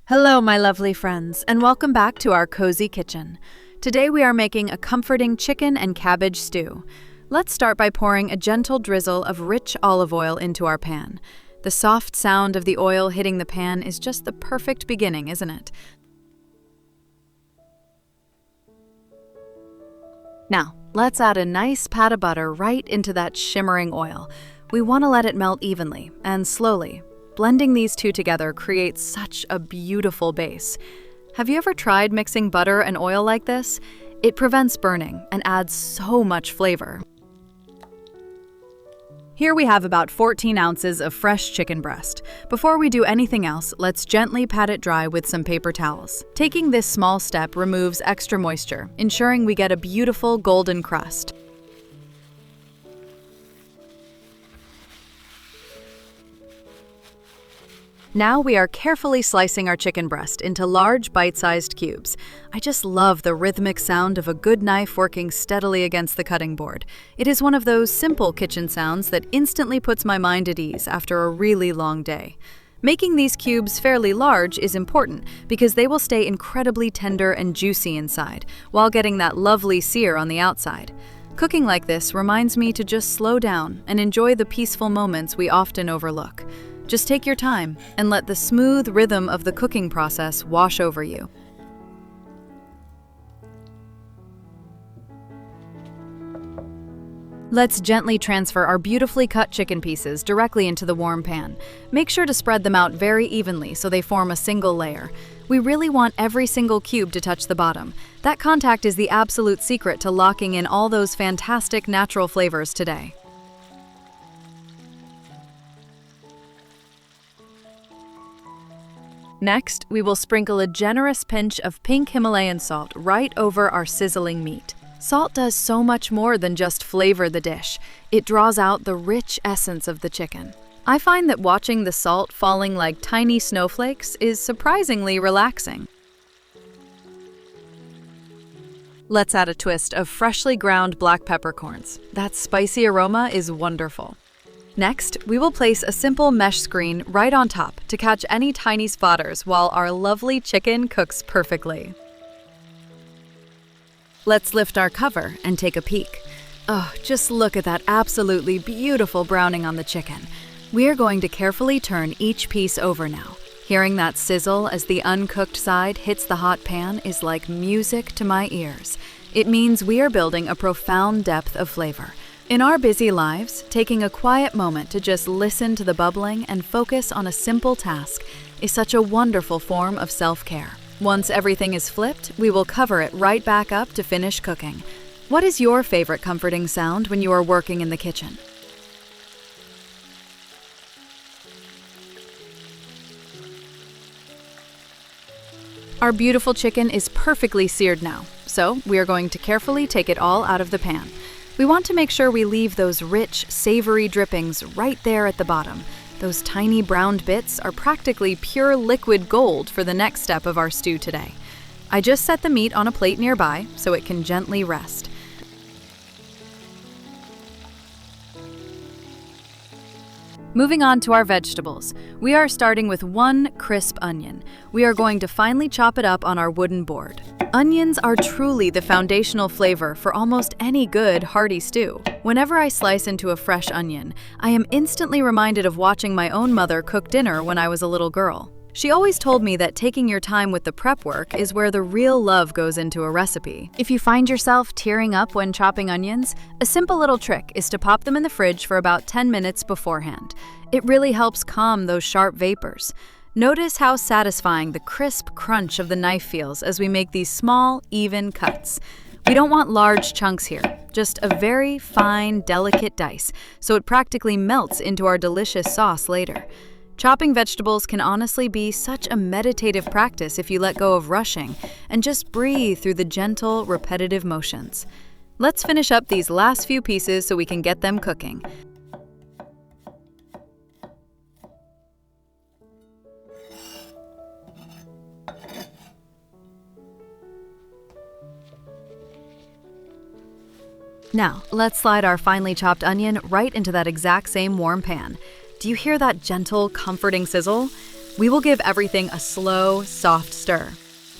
Hello, my lovely friends, and welcome back to our cozy kitchen. Today we are making a comforting chicken and cabbage stew. Let's start by pouring a gentle drizzle of rich olive oil into our pan. The soft sound of the oil hitting the pan is just the perfect beginning, isn't it? Now, let's add a nice pat of butter right into that shimmering oil. We want to let it melt evenly and slowly. Blending these two together creates such a beautiful base. Have you ever tried mixing butter and oil like this? It prevents burning and adds so much flavor. Here we have about 14 ounces of fresh chicken breast. Before we do anything else, let's gently pat it dry with some paper towels. Taking this small step removes extra moisture, ensuring we get a beautiful golden crust. Now we are carefully slicing our chicken breast into large bite-sized cubes. I just love the rhythmic sound of a good knife working steadily against the cutting board. It is one of those simple kitchen sounds that instantly puts my mind at ease after a really long day. Making these cubes fairly large is important because they will stay incredibly tender and juicy inside, while getting that lovely sear on the outside. Cooking like this reminds me to just slow down and enjoy the peaceful moments we often overlook. Just take your time and let the smooth rhythm of the cooking process wash over you. Let's gently transfer our beautifully cut chicken pieces directly into the warm pan. Make sure to spread them out very evenly so they form a single layer. We really want every single cube to touch the bottom. That contact is the absolute secret to locking in all those fantastic natural flavors today. Next, we will sprinkle a generous pinch of pink Himalayan salt right over our sizzling meat. Salt does so much more than just flavor the dish. It draws out the rich essence of the chicken. I find that watching the salt falling like tiny snowflakes is surprisingly relaxing. Let's add a twist of freshly ground black peppercorns. That spicy aroma is wonderful. Next, we will place a simple mesh screen right on top to catch any tiny spotters while our lovely chicken cooks perfectly. Let's lift our cover and take a peek. Oh, just look at that absolutely beautiful browning on the chicken. We are going to carefully turn each piece over now. Hearing that sizzle as the uncooked side hits the hot pan is like music to my ears. It means we are building a profound depth of flavor. In our busy lives, taking a quiet moment to just listen to the bubbling and focus on a simple task is such a wonderful form of self-care. Once everything is flipped, we will cover it right back up to finish cooking. What is your favorite comforting sound when you are working in the kitchen? Our beautiful chicken is perfectly seared now, so we are going to carefully take it all out of the pan. We want to make sure we leave those rich, savory drippings right there at the bottom. Those tiny browned bits are practically pure liquid gold for the next step of our stew today. I just set the meat on a plate nearby so it can gently rest. Moving on to our vegetables, we are starting with one crisp onion. We are going to finely chop it up on our wooden board. Onions are truly the foundational flavor for almost any good, hearty stew. Whenever I slice into a fresh onion, I am instantly reminded of watching my own mother cook dinner when I was a little girl. She always told me that taking your time with the prep work is where the real love goes into a recipe. If you find yourself tearing up when chopping onions, a simple little trick is to pop them in the fridge for about 10 minutes beforehand. It really helps calm those sharp vapors. Notice how satisfying the crisp crunch of the knife feels as we make these small, even cuts. We don't want large chunks here, just a very fine, delicate dice, so it practically melts into our delicious sauce later. Chopping vegetables can honestly be such a meditative practice if you let go of rushing and just breathe through the gentle, repetitive motions. Let's finish up these last few pieces so we can get them cooking. Now, let's slide our finely chopped onion right into that exact same warm pan. Do you hear that gentle, comforting sizzle? We will give everything a slow, soft stir.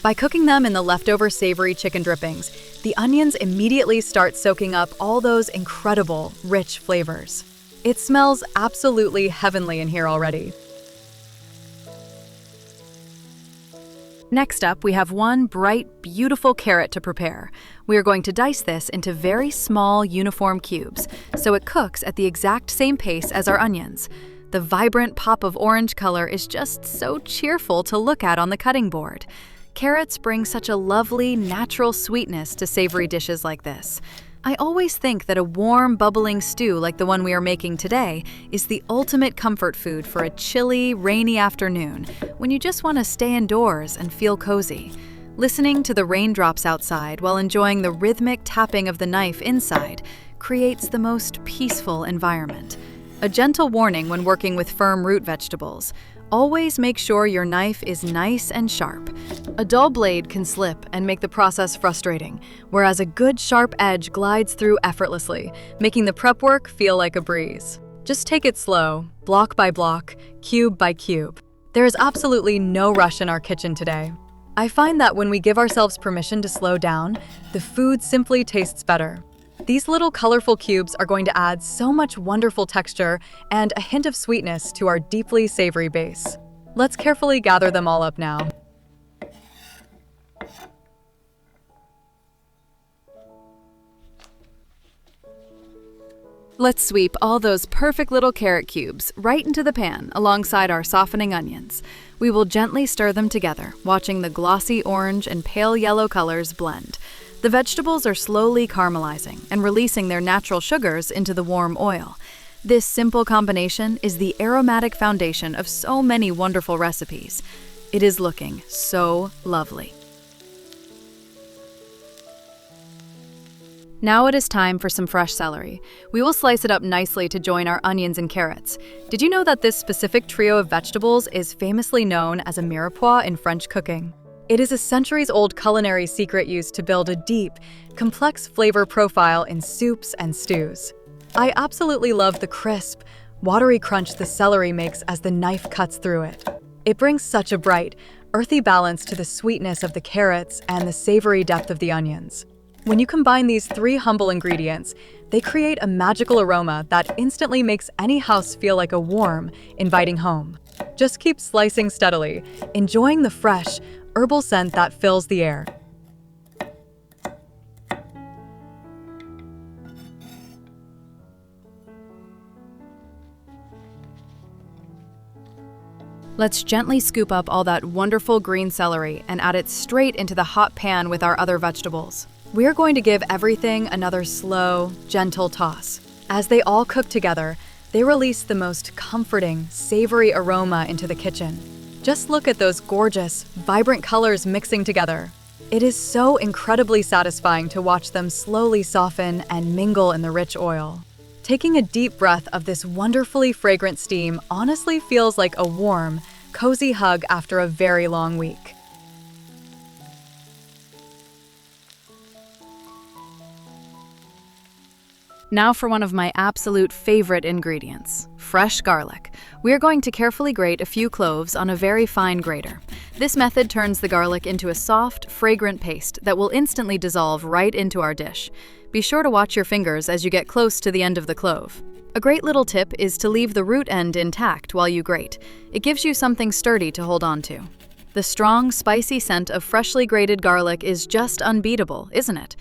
By cooking them in the leftover savory chicken drippings, the onions immediately start soaking up all those incredible, rich flavors. It smells absolutely heavenly in here already. Next up, we have one bright, beautiful carrot to prepare. We are going to dice this into very small, uniform cubes, so it cooks at the exact same pace as our onions. The vibrant pop of orange color is just so cheerful to look at on the cutting board. Carrots bring such a lovely, natural sweetness to savory dishes like this. I always think that a warm, bubbling stew like the one we are making today is the ultimate comfort food for a chilly, rainy afternoon when you just want to stay indoors and feel cozy. Listening to the raindrops outside while enjoying the rhythmic tapping of the knife inside creates the most peaceful environment. A gentle warning when working with firm root vegetables: always make sure your knife is nice and sharp. A dull blade can slip and make the process frustrating, whereas a good sharp edge glides through effortlessly, making the prep work feel like a breeze. Just take it slow, block by block, cube by cube. There is absolutely no rush in our kitchen today. I find that when we give ourselves permission to slow down, the food simply tastes better. These little colorful cubes are going to add so much wonderful texture and a hint of sweetness to our deeply savory base. Let's carefully gather them all up now. Let's sweep all those perfect little carrot cubes right into the pan alongside our softening onions. We will gently stir them together, watching the glossy orange and pale yellow colors blend. The vegetables are slowly caramelizing and releasing their natural sugars into the warm oil. This simple combination is the aromatic foundation of so many wonderful recipes. It is looking so lovely. Now it is time for some fresh celery. We will slice it up nicely to join our onions and carrots. Did you know that this specific trio of vegetables is famously known as a mirepoix in French cooking? It is a centuries-old culinary secret used to build a deep, complex flavor profile in soups and stews. I absolutely love the crisp, watery crunch the celery makes as the knife cuts through it. It brings such a bright, earthy balance to the sweetness of the carrots and the savory depth of the onions. When you combine these three humble ingredients, they create a magical aroma that instantly makes any house feel like a warm, inviting home. Just keep slicing steadily, enjoying the fresh, herbal scent that fills the air. Let's gently scoop up all that wonderful green celery and add it straight into the hot pan with our other vegetables. We're going to give everything another slow, gentle toss. As they all cook together, they release the most comforting, savory aroma into the kitchen. Just look at those gorgeous, vibrant colors mixing together. It is so incredibly satisfying to watch them slowly soften and mingle in the rich oil. Taking a deep breath of this wonderfully fragrant steam honestly feels like a warm, cozy hug after a very long week. Now for one of my absolute favorite ingredients, fresh garlic. We are going to carefully grate a few cloves on a very fine grater. This method turns the garlic into a soft, fragrant paste that will instantly dissolve right into our dish. Be sure to watch your fingers as you get close to the end of the clove. A great little tip is to leave the root end intact while you grate. It gives you something sturdy to hold on to. The strong, spicy scent of freshly grated garlic is just unbeatable, isn't it?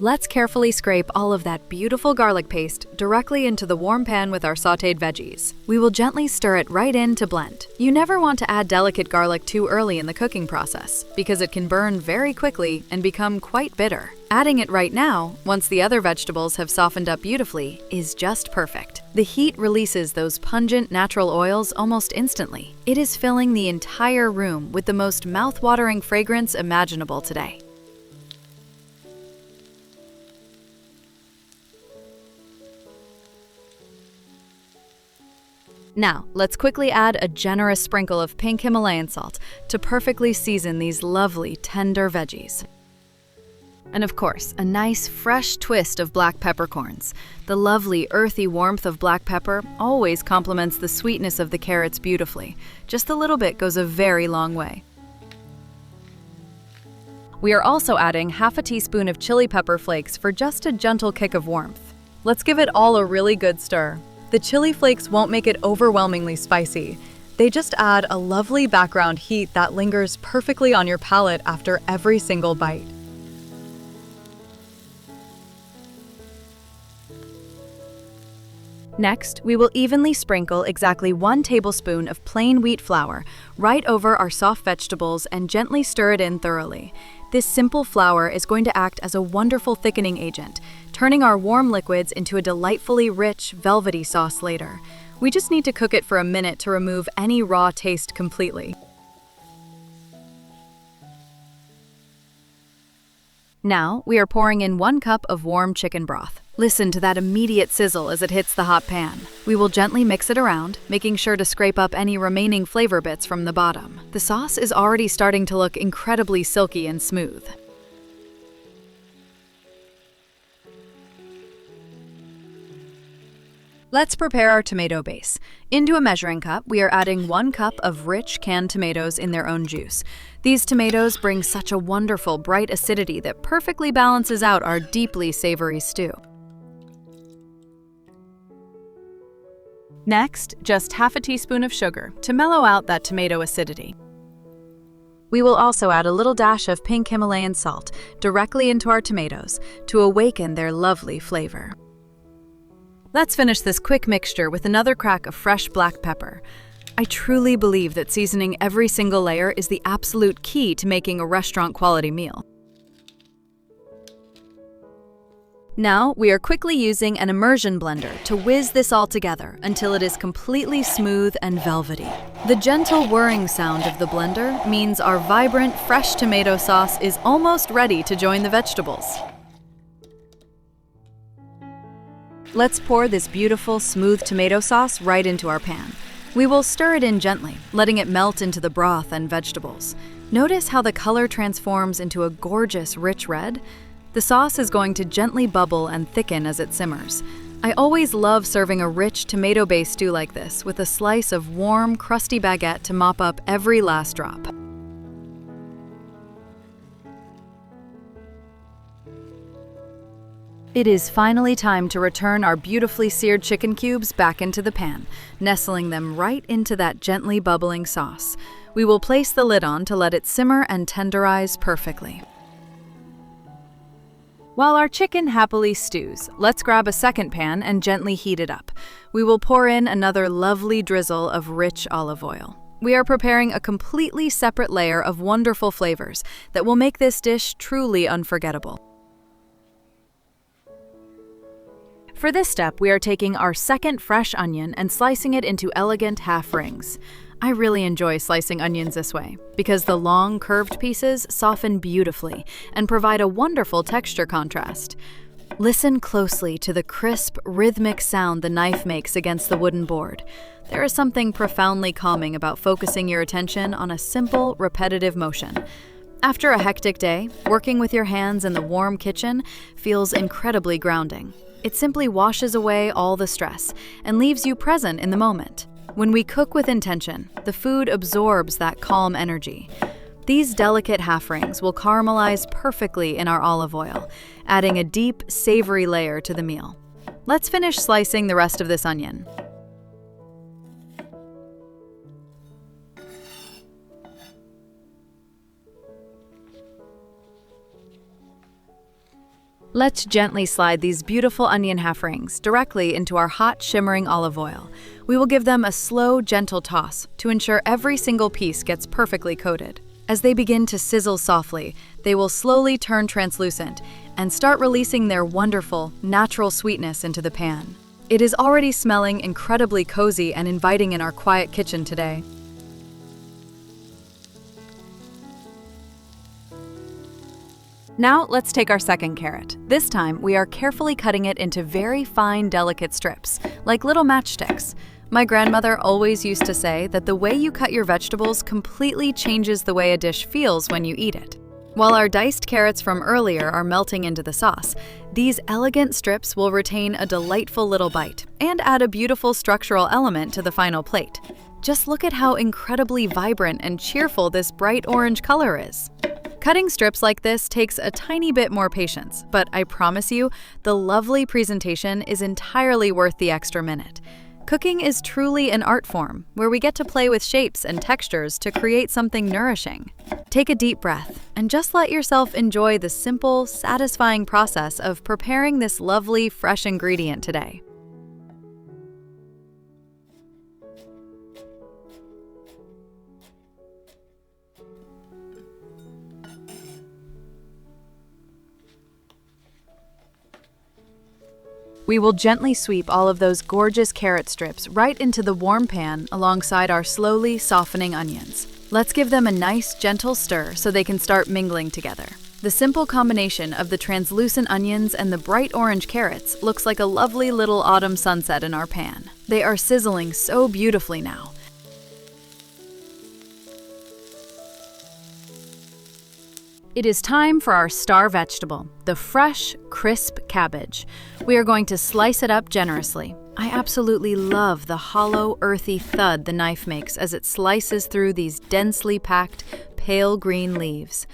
Let's carefully scrape all of that beautiful garlic paste directly into the warm pan with our sautéed veggies. We will gently stir it right in to blend. You never want to add delicate garlic too early in the cooking process because it can burn very quickly and become quite bitter. Adding it right now, once the other vegetables have softened up beautifully, is just perfect. The heat releases those pungent natural oils almost instantly. It is filling the entire room with the most mouth-watering fragrance imaginable today. Now, let's quickly add a generous sprinkle of pink Himalayan salt to perfectly season these lovely, tender veggies. And of course, a nice fresh twist of black peppercorns. The lovely earthy warmth of black pepper always complements the sweetness of the carrots beautifully. Just a little bit goes a very long way. We are also adding half a teaspoon of chili pepper flakes for just a gentle kick of warmth. Let's give it all a really good stir. The chili flakes won't make it overwhelmingly spicy. They just add a lovely background heat that lingers perfectly on your palate after every single bite. Next, we will evenly sprinkle exactly 1 tablespoon of plain wheat flour right over our soft vegetables and gently stir it in thoroughly. This simple flour is going to act as a wonderful thickening agent, turning our warm liquids into a delightfully rich, velvety sauce later. We just need to cook it for a minute to remove any raw taste completely. Now, we are pouring in 1 cup of warm chicken broth. Listen to that immediate sizzle as it hits the hot pan. We will gently mix it around, making sure to scrape up any remaining flavor bits from the bottom. The sauce is already starting to look incredibly silky and smooth. Let's prepare our tomato base. Into a measuring cup, we are adding 1 cup of rich canned tomatoes in their own juice. These tomatoes bring such a wonderful, bright acidity that perfectly balances out our deeply savory stew. Next, just half a teaspoon of sugar to mellow out that tomato acidity. We will also add a little dash of pink Himalayan salt directly into our tomatoes to awaken their lovely flavor. Let's finish this quick mixture with another crack of fresh black pepper. I truly believe that seasoning every single layer is the absolute key to making a restaurant-quality meal. Now, we are quickly using an immersion blender to whiz this all together until it is completely smooth and velvety. The gentle whirring sound of the blender means our vibrant, fresh tomato sauce is almost ready to join the vegetables. Let's pour this beautiful, smooth tomato sauce right into our pan. We will stir it in gently, letting it melt into the broth and vegetables. Notice how the color transforms into a gorgeous, rich red? The sauce is going to gently bubble and thicken as it simmers. I always love serving a rich, tomato-based stew like this with a slice of warm, crusty baguette to mop up every last drop. It is finally time to return our beautifully seared chicken cubes back into the pan, nestling them right into that gently bubbling sauce. We will place the lid on to let it simmer and tenderize perfectly. While our chicken happily stews, let's grab a second pan and gently heat it up. We will pour in another lovely drizzle of rich olive oil. We are preparing a completely separate layer of wonderful flavors that will make this dish truly unforgettable. For this step, we are taking our second fresh onion and slicing it into elegant half rings. I really enjoy slicing onions this way because the long, curved pieces soften beautifully and provide a wonderful texture contrast. Listen closely to the crisp, rhythmic sound the knife makes against the wooden board. There is something profoundly calming about focusing your attention on a simple, repetitive motion. After a hectic day, working with your hands in the warm kitchen feels incredibly grounding. It simply washes away all the stress and leaves you present in the moment. When we cook with intention, the food absorbs that calm energy. These delicate half rings will caramelize perfectly in our olive oil, adding a deep, savory layer to the meal. Let's finish slicing the rest of this onion. Let's gently slide these beautiful onion half rings directly into our hot, shimmering olive oil. We will give them a slow, gentle toss to ensure every single piece gets perfectly coated. As they begin to sizzle softly, they will slowly turn translucent and start releasing their wonderful, natural sweetness into the pan. It is already smelling incredibly cozy and inviting in our quiet kitchen today. Now let's take our second carrot. This time we are carefully cutting it into very fine, delicate strips, like little matchsticks. My grandmother always used to say that the way you cut your vegetables completely changes the way a dish feels when you eat it. While our diced carrots from earlier are melting into the sauce, these elegant strips will retain a delightful little bite and add a beautiful structural element to the final plate. Just look at how incredibly vibrant and cheerful this bright orange color is. Cutting strips like this takes a tiny bit more patience, but I promise you, the lovely presentation is entirely worth the extra minute. Cooking is truly an art form, where we get to play with shapes and textures to create something nourishing. Take a deep breath and just let yourself enjoy the simple, satisfying process of preparing this lovely, fresh ingredient today. We will gently sweep all of those gorgeous carrot strips right into the warm pan alongside our slowly softening onions. Let's give them a nice, gentle stir so they can start mingling together. The simple combination of the translucent onions and the bright orange carrots looks like a lovely little autumn sunset in our pan. They are sizzling so beautifully now. It is time for our star vegetable, the fresh, crisp cabbage. We are going to slice it up generously. I absolutely love the hollow, earthy thud the knife makes as it slices through these densely packed, pale green leaves.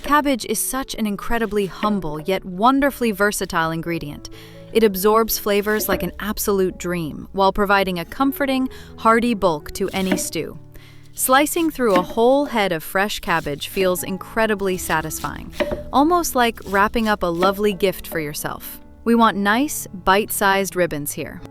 Cabbage is such an incredibly humble yet wonderfully versatile ingredient. It absorbs flavors like an absolute dream while providing a comforting, hearty bulk to any stew. Slicing through a whole head of fresh cabbage feels incredibly satisfying, almost like wrapping up a lovely gift for yourself. We want nice, bite-sized ribbons here.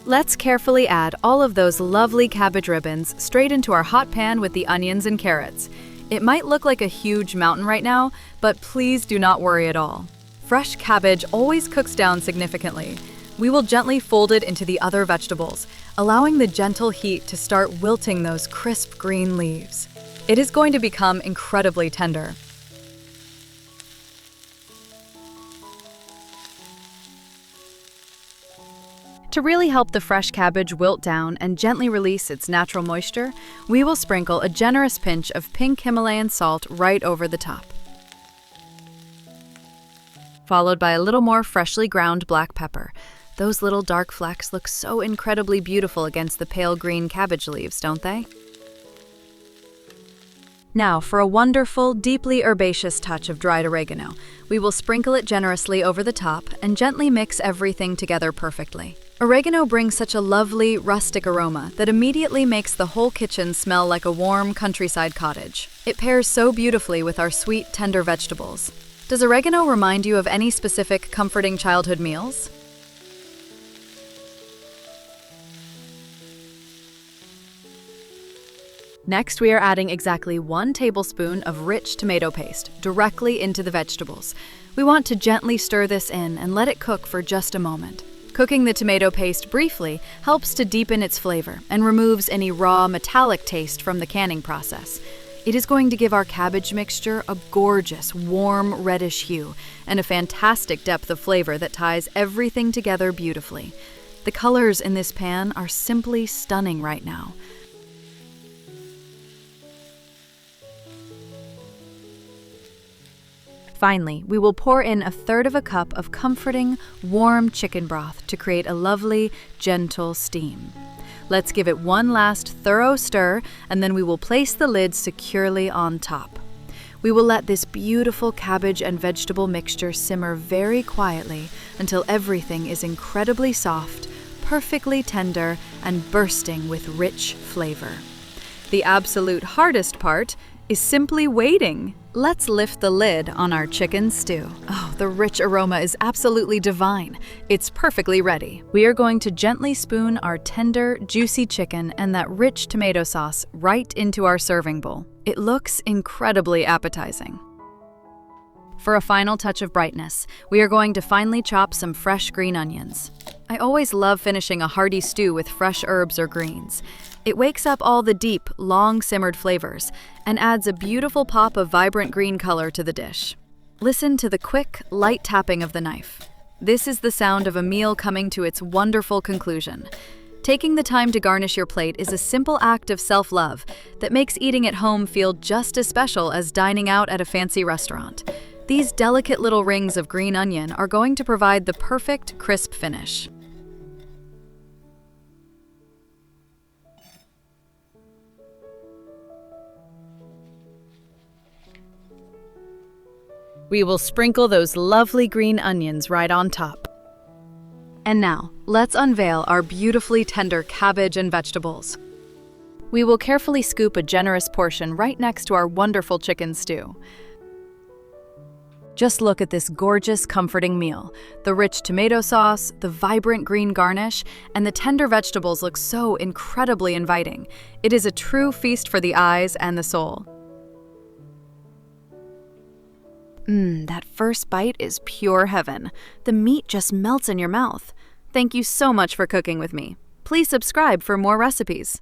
Let's carefully add all of those lovely cabbage ribbons straight into our hot pan with the onions and carrots. It might look like a huge mountain right now, but please do not worry at all. Fresh cabbage always cooks down significantly. We will gently fold it into the other vegetables, allowing the gentle heat to start wilting those crisp green leaves. It is going to become incredibly tender. To really help the fresh cabbage wilt down and gently release its natural moisture, we will sprinkle a generous pinch of pink Himalayan salt right over the top, followed by a little more freshly ground black pepper. Those little dark flecks look so incredibly beautiful against the pale green cabbage leaves, don't they? Now, for a wonderful, deeply herbaceous touch of dried oregano, we will sprinkle it generously over the top and gently mix everything together perfectly. Oregano brings such a lovely, rustic aroma that immediately makes the whole kitchen smell like a warm countryside cottage. It pairs so beautifully with our sweet, tender vegetables. Does oregano remind you of any specific comforting childhood meals? Next, we are adding exactly 1 tablespoon of rich tomato paste directly into the vegetables. We want to gently stir this in and let it cook for just a moment. Cooking the tomato paste briefly helps to deepen its flavor and removes any raw, metallic taste from the canning process. It is going to give our cabbage mixture a gorgeous, warm, reddish hue and a fantastic depth of flavor that ties everything together beautifully. The colors in this pan are simply stunning right now. Finally, we will pour in 1/3 cup of comforting, warm chicken broth to create a lovely, gentle steam. Let's give it one last thorough stir, and then we will place the lid securely on top. We will let this beautiful cabbage and vegetable mixture simmer very quietly until everything is incredibly soft, perfectly tender, and bursting with rich flavor. The absolute hardest part is simply waiting. Let's lift the lid on our chicken stew. Oh, the rich aroma is absolutely divine. It's perfectly ready. We are going to gently spoon our tender, juicy chicken and that rich tomato sauce right into our serving bowl. It looks incredibly appetizing. For a final touch of brightness, we are going to finely chop some fresh green onions. I always love finishing a hearty stew with fresh herbs or greens. It wakes up all the deep, long-simmered flavors and adds a beautiful pop of vibrant green color to the dish. Listen to the quick, light tapping of the knife. This is the sound of a meal coming to its wonderful conclusion. Taking the time to garnish your plate is a simple act of self-love that makes eating at home feel just as special as dining out at a fancy restaurant. These delicate little rings of green onion are going to provide the perfect crisp finish. We will sprinkle those lovely green onions right on top. And now, let's unveil our beautifully tender cabbage and vegetables. We will carefully scoop a generous portion right next to our wonderful chicken stew. Just look at this gorgeous, comforting meal. The rich tomato sauce, the vibrant green garnish, and the tender vegetables look so incredibly inviting. It is a true feast for the eyes and the soul. That first bite is pure heaven. The meat just melts in your mouth. Thank you so much for cooking with me. Please subscribe for more recipes.